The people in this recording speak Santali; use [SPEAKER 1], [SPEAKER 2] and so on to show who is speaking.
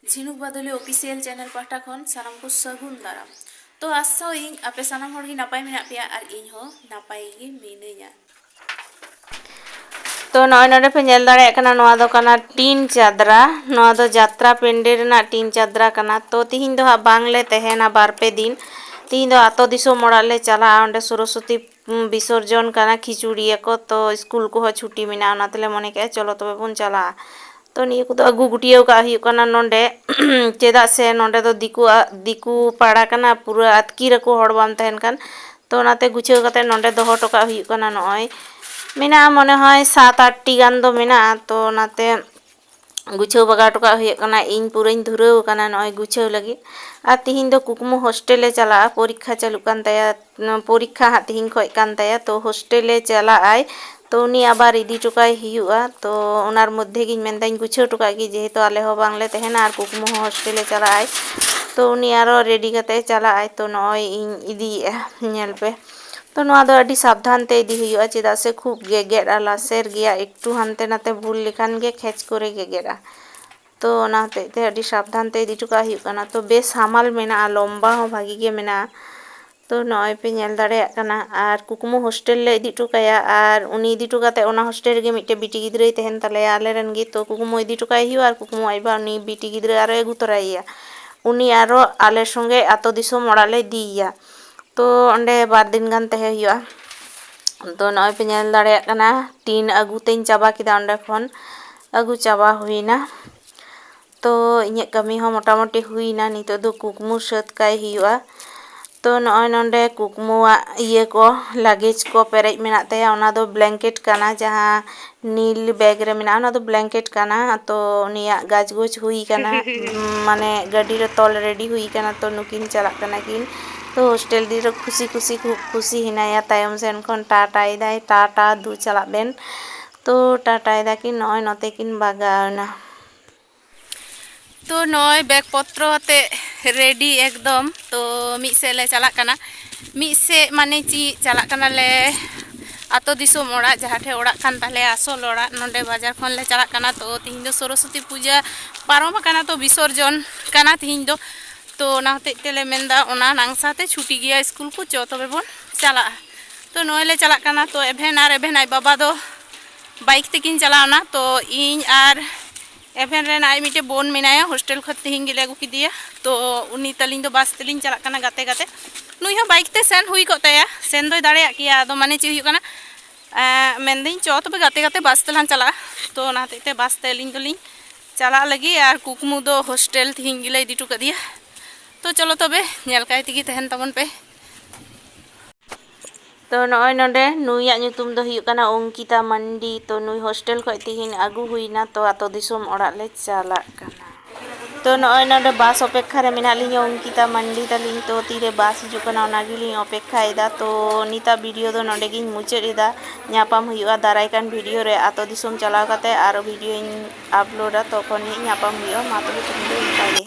[SPEAKER 1] झिनुक बादली ऑफिशियल चैनल पाहटा खन सानाम को सगुन दाराम। तो आशा इन आपे सानाम हर गी नापाय मेना पेया और इन हो नापाय गी मिनाइया।
[SPEAKER 2] तो नॉय पे नेल दाड़े कना नोआ दो कना टीन चादरा नोआ दो यात्रा पेंडे रेना टीन चादरा कना। तो तिहिन दो हा बांगले तहेना बार पे दिन तिहिन दो आतो दिसोम ओड़ाग ले चला ओंडे सरस्वती विसर्जन कना खिचुड़िया को। तो स्कूल को हो छुट्टी मेना ओना तेले मने के चलो तबे बन चला। तो निया को अगू गुटिया का हुयुग कना नोंडे चेदा से नोंडे दो दिकू पाड़ा कना पूरा अतकीर को हड़ बाम तहन कान। तो ओनाते गुछाव कते नोंडे दोहो टोका हुयुग कना नॉय मेना मने হয় 7-8 टी गान दो मेना। तो ओनाते गुछाव बगा टोका हुयुग कना इन पूराइन धुराव कना नॉय गुछाव लगी। आ तिहिन दो कुकमु हॉस्टेले चला परीक्षा चालू कान ताया परीक्षा हा तिहिन खय कान ताया। तो हॉस्टेले चला आय तो उनी आबार इदी टोकाय हुयुगा। तो ओनार मध्य गिन मेनदाइन गुछाव टोका गी जेहेतु आले हो बांगले तहेना आर कुकमु हॉस्टेले चला आय। तो उनी आरो रेडी कते चला आय। तो नॉय इन इदी नेल पे तो नोआ दो अडी सावधान ते इदी हुयुगा चेदा से खूब गेगेरा लासेर गया एकटू हानते नाते भूल लेखान गे खेच करे गेगेरा। तो ओना ते अडी सावधान ते इदी टोका हुयुग कना। तो बेस हामाल मेना लम्बा हो भागी गे मेना। तो नॉय पे नेल दाड़े कना आर कुकमु हॉस्टेल ले इदी टोकाया आर उनी इदी टोकाते ओना हॉस्टेल गे मिटे बिटी गिद्राय तहेन तालेया आलेरन गे। तो कुकमु इदी टोकाय हुयुगा आर कुकमु आइबा उनी बिटी गिद्रा आरो एगु तोरायया उनी आरो आले संगे आतो दिसोम ओड़ाग ले इदीया। तो ओंडे बार दिन गान तहे हुयुगा। तो नॉय पे नेल दाड़े कना टीन अगु तेन चाबा किदा ओंडे खन अगु चाबा हुइना। तो इᱧ कमी हो मोटामुटी हुइना नितो दो कुकमु सात काय हुयुगा। तो नॉय नोंडे कुकमुआ इये को लगेज को पेरेज मेना ताया ओना दो ब्लैंकेट काना जहां नील बैग रे मेना ओना दो ब्लैंकेट काना। तो उनिया गाजगोज हुई काना माने गाड़ी रे तोल रेडी हुई काना। तो नुकिन चला काना किन तो हॉस्टेल दी रे खुशी खुशी खूब खुशी हिनाया तायम सेन खन टाटाय दाय टाटा दु चला बेन। तो टाटाय दा किन नॉय नोते किन बागावना।
[SPEAKER 1] तो नॉय बैग पत्र आते रेडी एकदम। तो मिद से ले चला कना मिद से माने ची चला कना ले आतो दिसोम ओड़ा जहाँ ठे ओड़ा खान ताले आसल ओड़ा नोंडे बाजार खन ले चला कना। तो तिहिन दो सरस्वती पूजा पारम कना तो विसर्जन कना तिहिन दो। तो ओना होते तेले मेंदा ओना नांगसाते छुट्टी गया स्कूल को चो तबे बन चला। तो नॉय ले चला कना। तो एभेन आय बाबा दो बाइक तेकिन चलावना। तो इन आर एभेन रेन आय मिटे बोन मेनाया हॉस्टेल खत तिहिन गेले अगु किदिया। तो उनी तलिन दो बास तेलिन चला कना गाते गाते नुई हो बाइक ते सेन हुई कोताया सेन दोय दाड़ेया किया। आदो माने ची हुयुग कना मेनदिन चो तबे गाते गाते बास तेलान चला। तो ओना ते बास ते अलिन दोलिन चला लगी आर कुकमु दो हॉस्टेल तिहिन गेले इदी टो कदिया। तो चलो तबे नेल काय तिगी तहेन ताबन पे।
[SPEAKER 2] तो नॉय नोंडे नुइया ᱧᱩᱛᱩᱢ दो हुयुग कना अंकिता मंडी। तो नुई हॉस्टेल खय तिहिन आगु हुइना। तो आतो दिसोम ओड़ाग ले चला कना। तो नॉय नोंडे बास अपेक्षा रे मेना लिᱧ अंकिता मंडी तालिኝ। तो तीरे बास हिजुग कना ओना गिलिኝ अपेक्षायदा। तो निता वीडियो दो नोंडे गिኝ मुचाद एदा ᱧᱟᱯᱟᱢ हुयुगा दाराय कान वीडियो रे आतो दिसोम चलाव काते आरो वीडियो ᱤᱧ अपलोडा तखन ᱧᱟᱯᱟᱢ हुयुगा। मा तबे